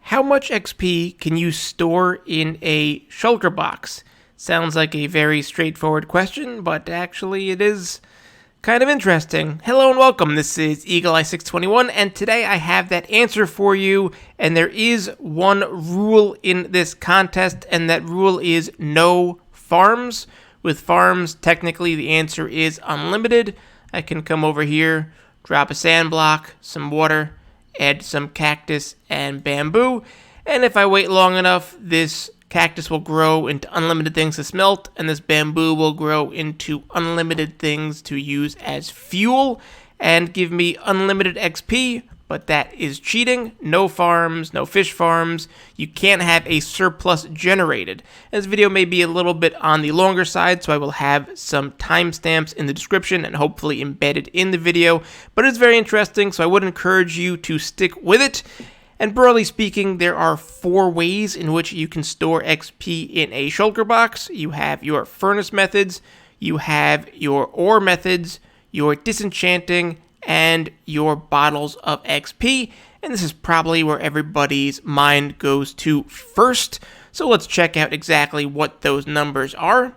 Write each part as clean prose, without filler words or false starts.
How much XP can you store in a Shulker Box? Sounds like a very straightforward question, but actually it is kind of interesting. Hello and welcome, this is Eagle Eye 621, and today I have that answer for you, and there is one rule in this contest, and that rule is no farms. With farms, technically the answer is unlimited. I can come over here, drop a sand block, some water, add some cactus and bamboo, and if I wait long enough, this cactus will grow into unlimited things to smelt, and this bamboo will grow into unlimited things to use as fuel and give me unlimited XP, but that is cheating. No farms, no fish farms. You can't have a surplus generated. This video may be a little bit on the longer side, so I will have some timestamps in the description and hopefully embedded in the video, but it's very interesting, so I would encourage you to stick with it. And broadly speaking, there are 4 ways in which you can store XP in a Shulker Box. You have your furnace methods, you have your ore methods, your disenchanting, and your bottles of XP, and this is probably where everybody's mind goes to first. So let's check out exactly what those numbers are.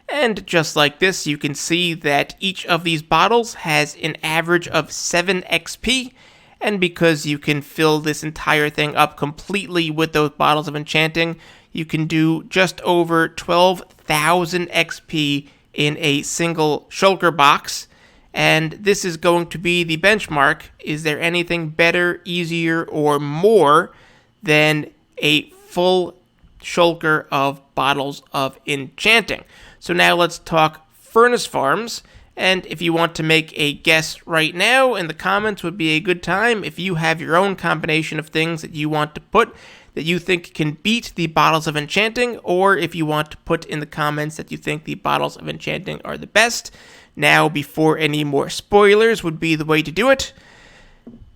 And just like this, you can see that each of these bottles has an average of 7 XP, and because you can fill this entire thing up completely with those bottles of enchanting, you can do just over 12,000 XP in a single Shulker Box. And this is going to be the benchmark. Is there anything better, easier, or more than a full shulker of bottles of enchanting? So now let's talk furnace farms. And if you want to make a guess right now, in the comments would be a good time. If you have your own combination of things that you want to put that you think can beat the bottles of enchanting, or if you want to put in the comments that you think the bottles of enchanting are the best. Now, before any more spoilers would be the way to do it.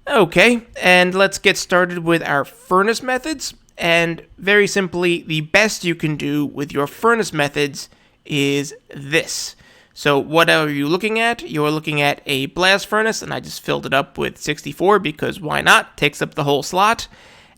Okay, and let's get started with our furnace methods. And very simply, the best you can do with your furnace methods is this. So what are you looking at? You're looking at a blast furnace, and I just filled it up with 64 because why not? Takes up the whole slot.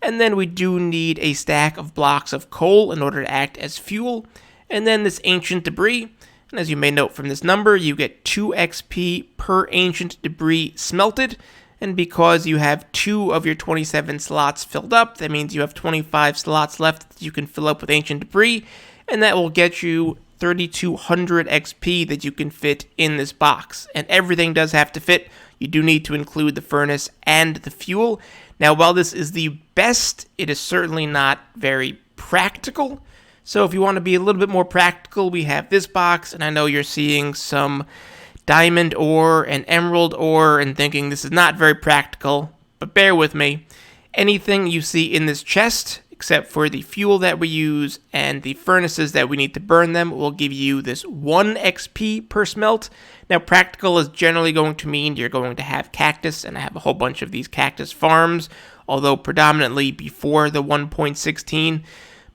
And then we do need a stack of blocks of coal in order to act as fuel. And then this ancient debris. And as you may note from this number, you get 2 XP per ancient debris smelted. And because you have 2 of your 27 slots filled up, that means you have 25 slots left that you can fill up with ancient debris. And that will get you 3,200 XP that you can fit in this box. And everything does have to fit. You do need to include the furnace and the fuel. Now, while this is the best, it is certainly not very practical. So if you want to be a little bit more practical, we have this box, and I know you're seeing some diamond ore and emerald ore and thinking this is not very practical, but bear with me. Anything you see in this chest, except for the fuel that we use and the furnaces that we need to burn them, will give you this 1 XP per smelt. Now, practical is generally going to mean you're going to have cactus, and I have a whole bunch of these cactus farms, although predominantly before the 1.16.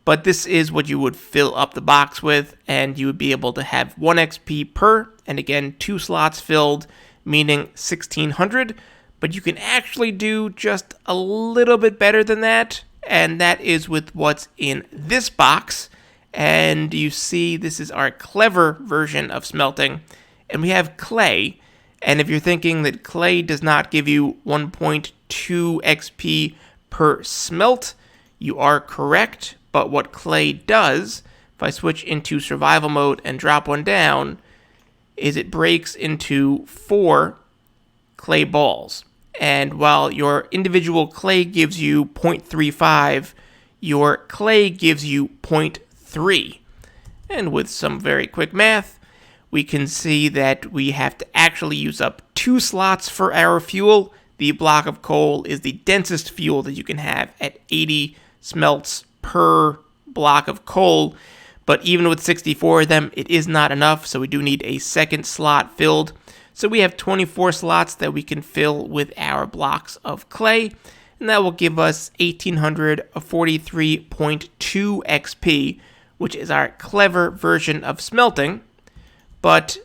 But this is what you would fill up the box with, and you would be able to have 1 XP per, and again, 2 slots filled, meaning 1,600. But you can actually do just a little bit better than that, and that is with what's in this box. And you see, this is our clever version of smelting, and we have clay. And if you're thinking that clay does not give you 1.2 XP per smelt, you are correct. But what clay does, if I switch into survival mode and drop one down, is it breaks into 4 clay balls. And while your individual clay gives you 0.35, your clay gives you 0.3. And with some very quick math, we can see that we have to actually use up 2 slots for our fuel. The block of coal is the densest fuel that you can have at 80 smelts per block of coal, but even with 64 of them, it is not enough, so we do need a second slot filled. So we have 24 slots that we can fill with our blocks of clay, and that will give us 1,843.2 XP, which is our clever version of smelting. But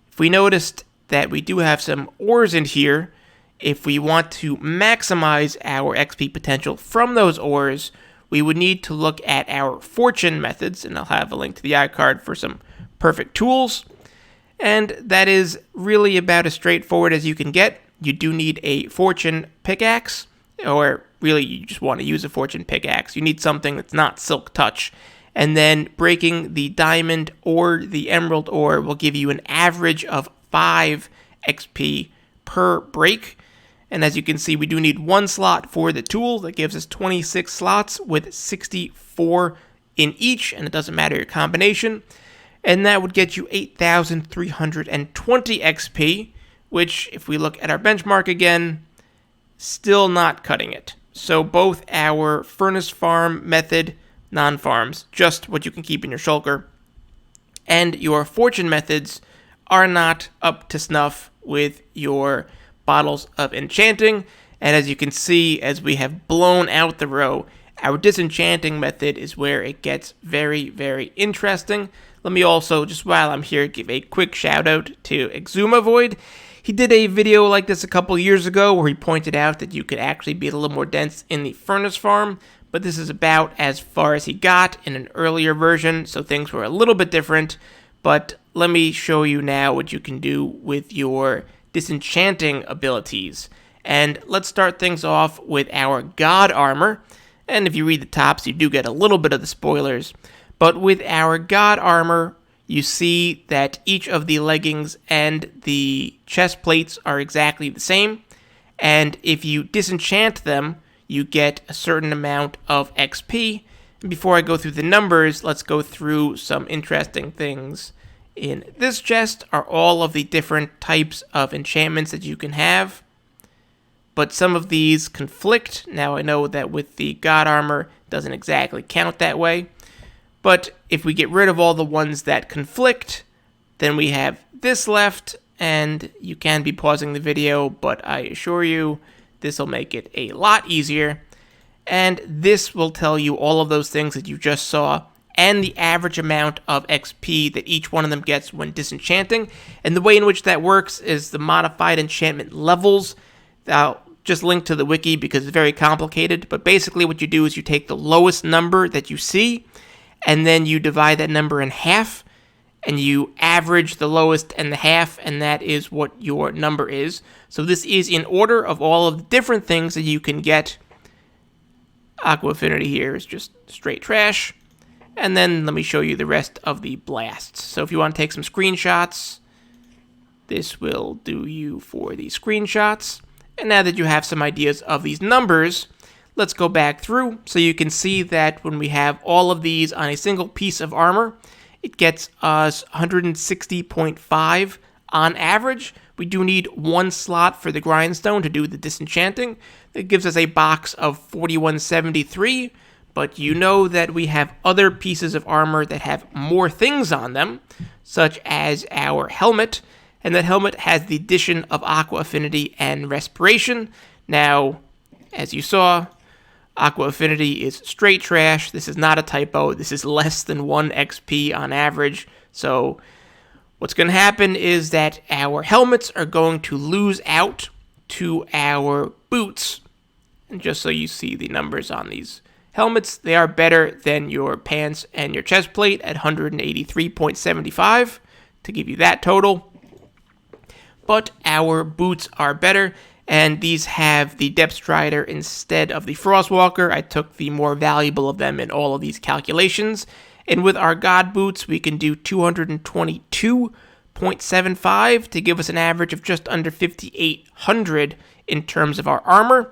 if we noticed that we do have some ores in here, if we want to maximize our XP potential from those ores, we would need to look at our fortune methods, and I'll have a link to the iCard for some perfect tools. And that is really about as straightforward as you can get. You do need a fortune pickaxe, or really you just want to use a fortune pickaxe. You need something that's not silk touch. And then breaking the diamond or the emerald ore will give you an average of 5 XP per break. And as you can see, we do need 1 slot for the tool. That gives us 26 slots with 64 in each, and it doesn't matter your combination. And that would get you 8,320 XP, which, if we look at our benchmark again, still not cutting it. So both our furnace farm method, non-farms, just what you can keep in your shulker, and your fortune methods are not up to snuff with your bottles of enchanting. And as you can see, as we have blown out the row, our disenchanting method is where it gets very, very interesting. Let me also, just while I'm here, give a quick shout out to Exumavoid. He did a video like this a couple years ago where he pointed out that you could actually be a little more dense in the furnace farm, but this is about as far as he got in an earlier version, so things were a little bit different. But let me show you now what you can do with your disenchanting abilities. And let's start things off with our God Armor. And if you read the tops, you do get a little bit of the spoilers. But with our God Armor, you see that each of the leggings and the chest plates are exactly the same. And if you disenchant them, you get a certain amount of XP. And before I go through the numbers, let's go through some interesting things. In this chest are all of the different types of enchantments that you can have. But some of these conflict. Now I know that with the God Armor, it doesn't exactly count that way. But if we get rid of all the ones that conflict, then we have this left, and you can be pausing the video, but I assure you, this will make it a lot easier. And this will tell you all of those things that you just saw, and the average amount of XP that each one of them gets when disenchanting. And the way in which that works is the modified enchantment levels. I'll just link to the wiki because it's very complicated, but basically what you do is you take the lowest number that you see, and then you divide that number in half, and you average the lowest and the half, and that is what your number is. So this is in order of all of the different things that you can get. Aqua Affinity here is just straight trash. And then let me show you the rest of the blasts. So if you want to take some screenshots, this will do you for the screenshots. And now that you have some ideas of these numbers, let's go back through so you can see that when we have all of these on a single piece of armor, it gets us 160.5 on average. We do need 1 slot for the grindstone to do the disenchanting. That gives us a box of 4173, but you know that we have other pieces of armor that have more things on them, such as our helmet, and that helmet has the addition of Aqua Affinity and Respiration. Now, as you saw, Aqua Affinity is straight trash. This is not a typo. This is less than 1 XP on average. So what's going to happen is that our helmets are going to lose out to our boots. And just so you see the numbers on these helmets, they are better than your pants and your chest plate at 183.75 to give you that total. But our boots are better, and these have the Depth Strider instead of the Frostwalker. I took the more valuable of them in all of these calculations. And with our God Boots, we can do 222.75 to give us an average of just under 5,800 in terms of our armor.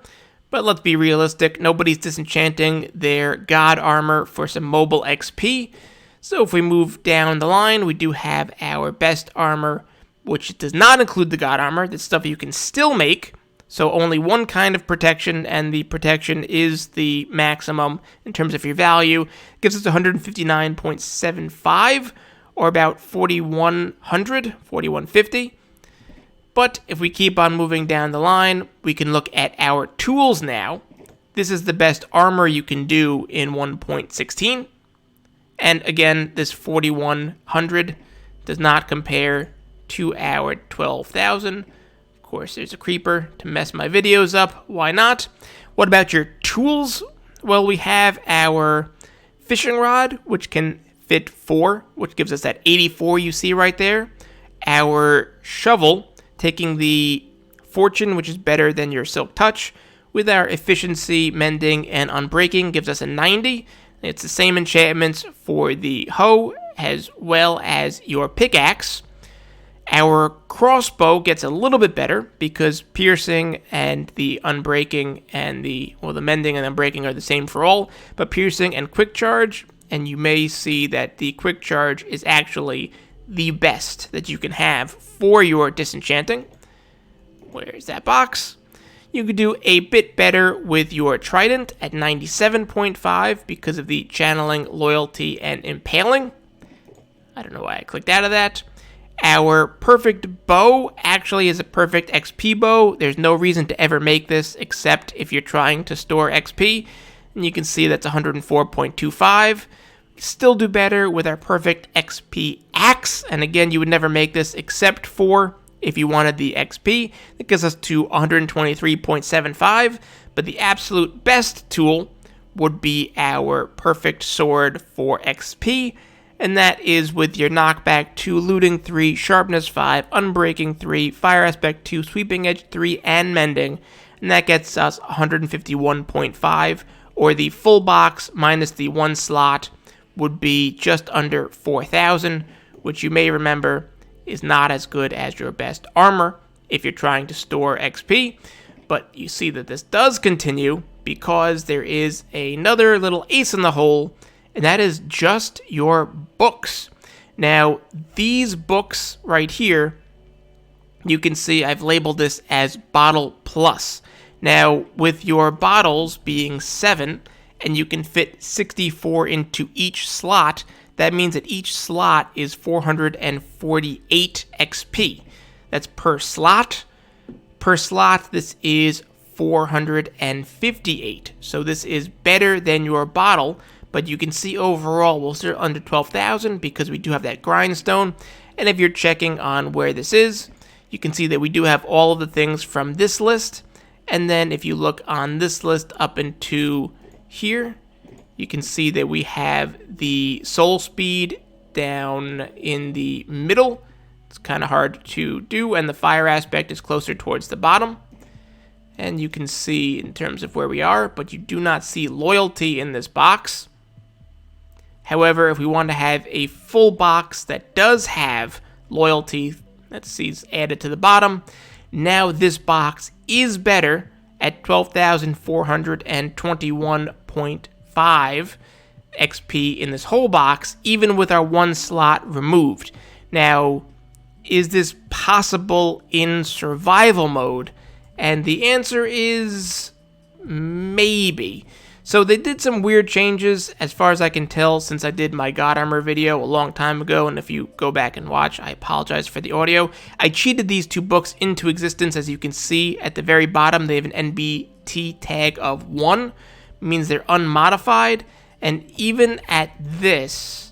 But let's be realistic, nobody's disenchanting their God Armor for some mobile XP. So if we move down the line, we do have our best armor, which does not include the God Armor. That's stuff you can still make. So only one kind of protection, and the protection is the maximum in terms of your value. It gives us 159.75, or about 4,100, 4,150. But if we keep on moving down the line, we can look at our tools now. This is the best armor you can do in 1.16. And again, this 4,100 does not compare to our 12,000. Of course, there's a creeper to mess my videos up. Why not? What about your tools? Well, we have our fishing rod, which can fit 4, which gives us that 84 you see right there. Our shovel, taking the fortune, which is better than your silk touch, with our efficiency, mending, and unbreaking, gives us a 90. It's the same enchantments for the hoe as well as your pickaxe. Our crossbow gets a little bit better because piercing and the unbreaking and the mending and unbreaking are the same for all, but piercing and quick charge, and you may see that the quick charge is actually the best that you can have for your disenchanting. Where's that box? You could do a bit better with your trident at 97.5 because of the channeling, loyalty, and impaling. I don't know why I clicked out of that. Our perfect bow actually is a perfect XP bow. There's no reason to ever make this except if you're trying to store XP. And you can see that's 104.25. Still do better with our perfect XP axe. And again, you would never make this except for if you wanted the XP. It gets us to 123.75. But the absolute best tool would be our perfect sword for XP. And that is with your knockback 2, looting 3, sharpness 5, unbreaking 3, fire aspect 2, sweeping edge 3, and mending. And that gets us 151.5, or the full box minus the 1 slot would be just under 4,000, which you may remember is not as good as your best armor if you're trying to store XP. But you see that this does continue because there is another little ace in the hole, and that is just your books. Now, these books right here, you can see I've labeled this as Bottle Plus. Now, with your bottles being 7, and you can fit 64 into each slot, that means that each slot is 448 XP. That's per slot. Per slot, this is 458. So this is better than your bottle. But you can see overall we'll start under 12,000 because we do have that grindstone. And if you're checking on where this is, you can see that we do have all of the things from this list. And then if you look on this list up into here, you can see that we have the soul speed down in the middle. It's kind of hard to do, and the fire aspect is closer towards the bottom. And you can see in terms of where we are, but you do not see loyalty in this box. However, if we want to have a full box that does have loyalty, let's see, it's added to the bottom. Now this box is better at 12,421.5 XP in this whole box, even with our 1 slot removed. Now, is this possible in survival mode? And the answer is maybe. So they did some weird changes, as far as I can tell, since I did my God Armor video a long time ago, and if you go back and watch, I apologize for the audio. I cheated these 2 books into existence, as you can see at the very bottom. They have an NBT tag of 1, means they're unmodified, and even at this,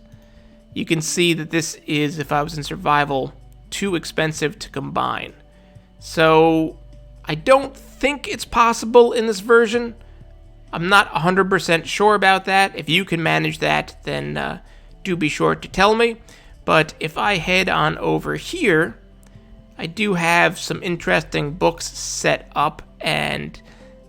you can see that this is, if I was in survival, too expensive to combine. So I don't think it's possible in this version. I'm not 100% sure about that. If you can manage that, then do be sure to tell me. But if I head on over here, I do have some interesting books set up, and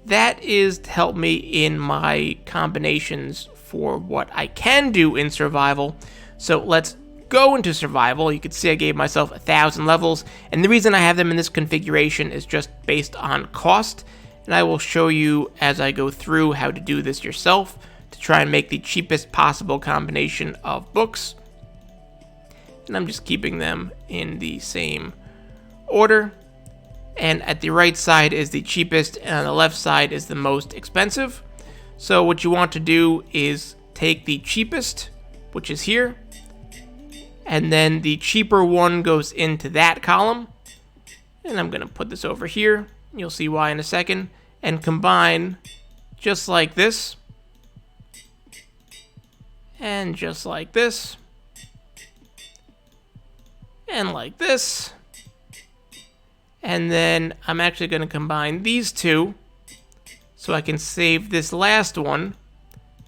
that is to help me in my combinations for what I can do in survival. So let's go into survival. You can see I gave myself 1,000 levels, and the reason I have them in this configuration is just based on cost. And I will show you as I go through how to do this yourself to try and make the cheapest possible combination of books. And I'm just keeping them in the same order. And at the right side is the cheapest, and on the left side is the most expensive. So what you want to do is take the cheapest, which is here, and then the cheaper one goes into that column. And I'm going to put this over here. You'll see why in a second. And combine just like this. And just like this. And like this. And then I'm actually going to combine these two so I can save this last one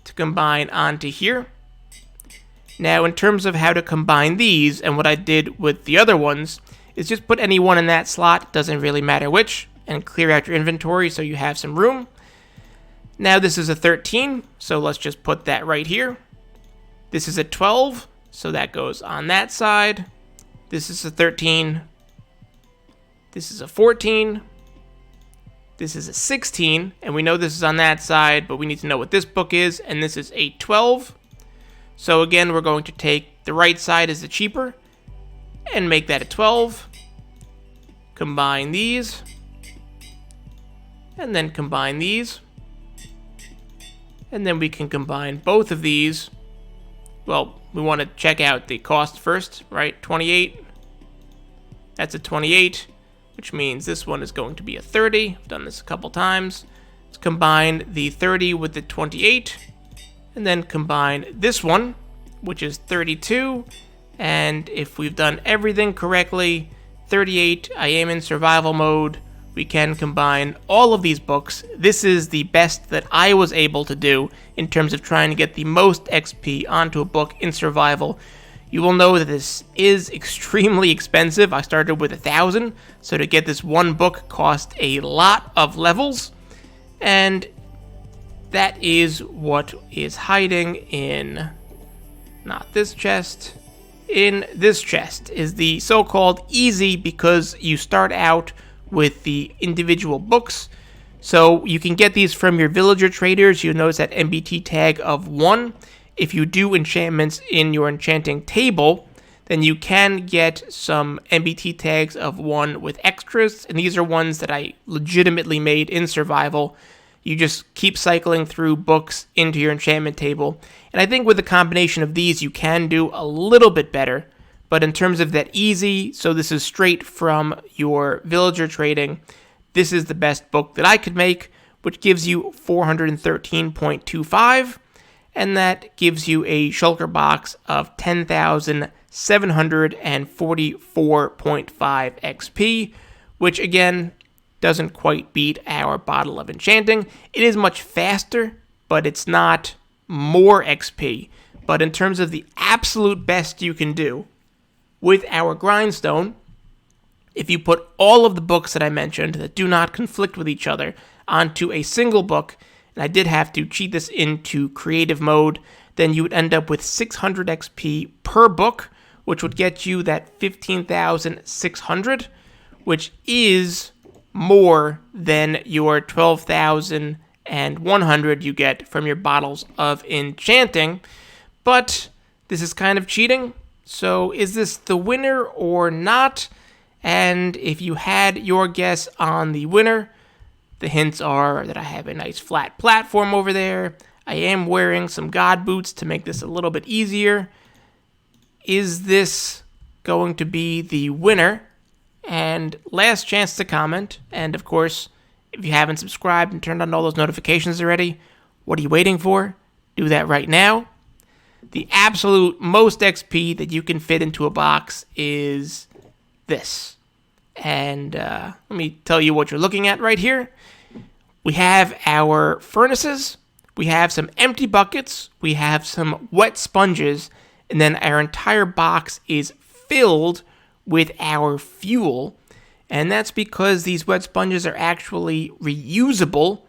to combine onto here. Now, in terms of how to combine these, and what I did with the other ones, is just put any one in that slot, doesn't really matter which, and clear out your inventory so you have some room. Now this is a 13, so let's just put that right here. This is a 12, so that goes on that side. This is a 13. This is a 14. This is a 16, and we know this is on that side, but we need to know what this book is, and this is a 12. So again, we're going to take the right side as the cheaper and make that a 12. Combine these, and then combine these. And then we can combine both of these. Well, we want to check out the cost first, right? 28. That's a 28, which means this one is going to be a 30. I've done this a couple times. Let's combine the 30 with the 28. And then combine this one, which is 32. And if we've done everything correctly, 38, I am in survival mode. We can combine all of these books. This is the best that I was able to do in terms of trying to get the most XP onto a book in survival. You will know that this is extremely expensive. I started with 1,000, so to get this one book cost a lot of levels. And that is what is hiding in, not this chest, in this chest, is the so-called easy, because you start out with the individual books. So you can get these from your villager traders. You'll notice that MBT tag of 1. If you do enchantments in your enchanting table, then you can get some MBT tags of 1 with extras, and these are ones that I legitimately made in survival. You just keep cycling through books into your enchantment table, and I think with a combination of these you can do a little bit better. But in terms of that easy, so this is straight from your villager trading, this is the best book that I could make, which gives you 413.25, and that gives you a Shulker Box of 10,744.5 XP, which again doesn't quite beat our Bottle of Enchanting. It is much faster, but it's not more XP. But in terms of the absolute best you can do, with our grindstone, if you put all of the books that I mentioned that do not conflict with each other onto a single book, and I did have to cheat this into creative mode, then you would end up with 600 XP per book, which would get you that 15,600, which is more than your 12,100 you get from your Bottles of Enchanting. But this is kind of cheating. So is this the winner or not? And if you had your guess on the winner, the hints are that I have a nice flat platform over there. I am wearing some god boots to make this a little bit easier. Is this going to be the winner? And last chance to comment. And of course, if you haven't subscribed and turned on all those notifications already, what are you waiting for? Do that right now. The absolute most XP that you can fit into a box is this. And let me tell you what you're looking at right here. We have our furnaces, we have some empty buckets, we have some wet sponges, and then our entire box is filled with our fuel. And that's because these wet sponges are actually reusable.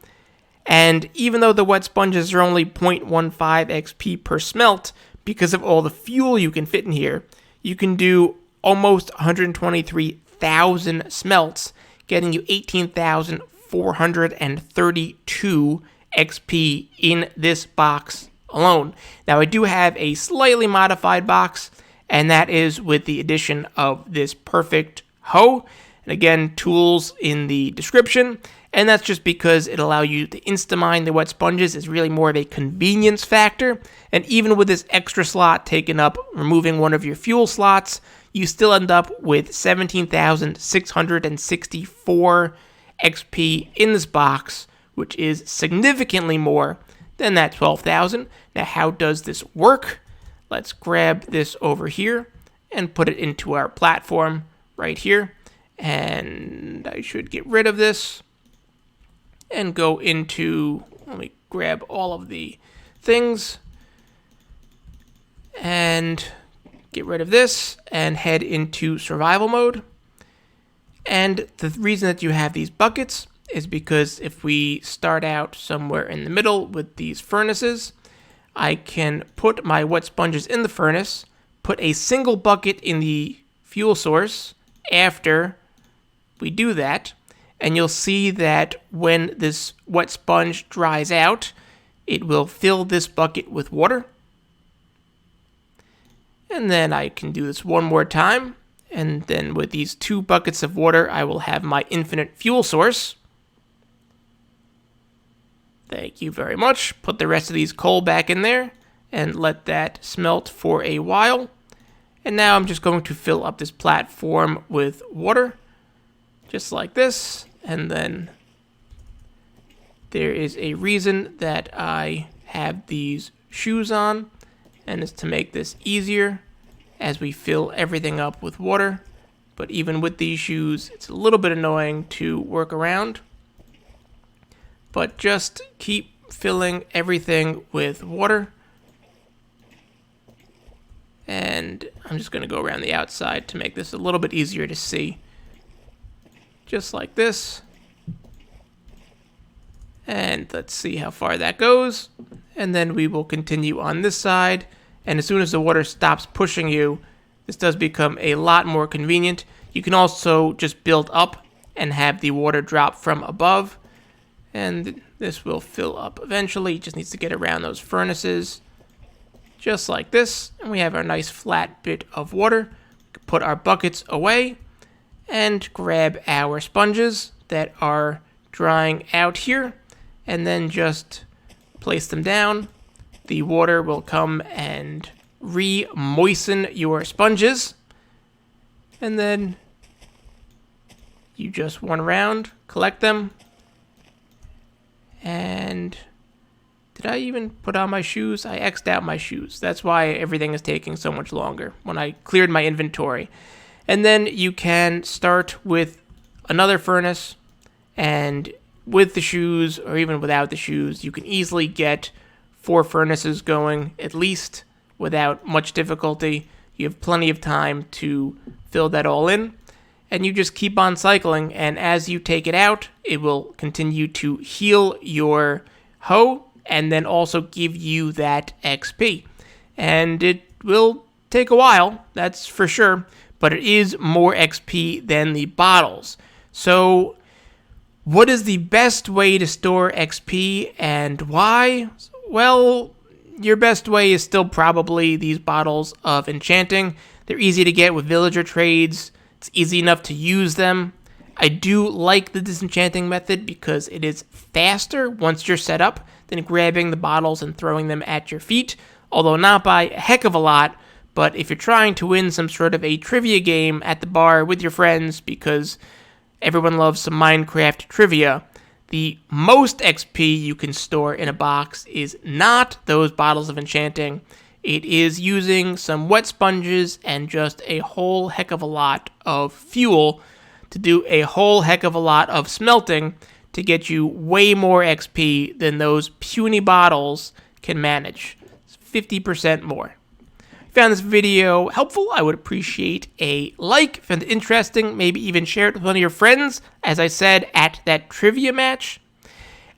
And even though the wet sponges are only 0.15 XP per smelt, because of all the fuel you can fit in here, you can do almost 123,000 smelts, getting you 18,432 XP in this box alone. Now, I do have a slightly modified box, and that is with the addition of this perfect hoe. And again, tools in the description. And that's just because it allows you to insta-mine the wet sponges. Is really more of a convenience factor. And even with this extra slot taken up, removing one of your fuel slots, you still end up with 17,664 XP in this box, which is significantly more than that 12,000. Now, how does this work? Let's grab this over here and put it into our platform right here. And I should get rid of this and go into, let me grab all of the things and get rid of this and head into survival mode. And the reason that you have these buckets is because if we start out somewhere in the middle with these furnaces, I can put my wet sponges in the furnace, put a single bucket in the fuel source after we do that, and you'll see that when this wet sponge dries out, it will fill this bucket with water. And then I can do this one more time, and then with these 2 buckets of water, I will have my infinite fuel source. Thank you very much. Put the rest of these coal back in there and let that smelt for a while. And now I'm just going to fill up this platform with water, just like this. And then there is a reason that I have these shoes on, and it's to make this easier as we fill everything up with water. But even with these shoes, it's a little bit annoying to work around. But just keep filling everything with water. And I'm just going to go around the outside to make this a little bit easier to see. Just like this. And let's see how far that goes. And then we will continue on this side. And as soon as the water stops pushing you, this does become a lot more convenient. You can also just build up and have the water drop from above. And this will fill up eventually. It just needs to get around those furnaces. Just like this. And we have our nice flat bit of water. We can put our buckets away and grab our sponges that are drying out here. And then just place them down. The water will come and re-moisten your sponges. And then you just run around, collect them. And did I even put on my shoes? I X'd out my shoes. That's why everything is taking so much longer when I cleared my inventory. And then you can start with another furnace, and with the shoes or even without the shoes, you can easily get 4 furnaces going at least without much difficulty. You have plenty of time to fill that all in. And you just keep on cycling, and as you take it out, it will continue to heal your hoe and then also give you that XP. And it will take a while, that's for sure, but it is more XP than the bottles. So what is the best way to store XP and why? Well, your best way is still probably these bottles of enchanting. They're easy to get with villager trades. It's easy enough to use them. I do like the disenchanting method because it is faster once you're set up than grabbing the bottles and throwing them at your feet, although not by a heck of a lot. But if you're trying to win some sort of a trivia game at the bar with your friends, because everyone loves some Minecraft trivia, the most XP you can store in a box is not those bottles of enchanting. It is using some wet sponges and just a whole heck of a lot of fuel to do a whole heck of a lot of smelting to get you way more XP than those puny bottles can manage. It's 50% more. If you found this video helpful, I would appreciate a like. If you found it interesting, maybe even share it with one of your friends, as I said at that trivia match.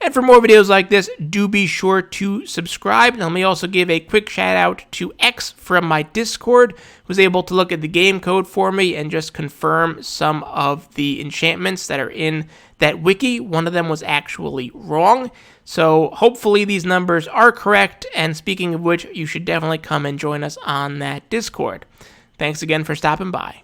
And for more videos like this, do be sure to subscribe. And let me also give a quick shout out to X from my Discord, who was able to look at the game code for me and just confirm some of the enchantments that are in that wiki. One of them was actually wrong. So hopefully these numbers are correct. And speaking of which, you should definitely come and join us on that Discord. Thanks again for stopping by.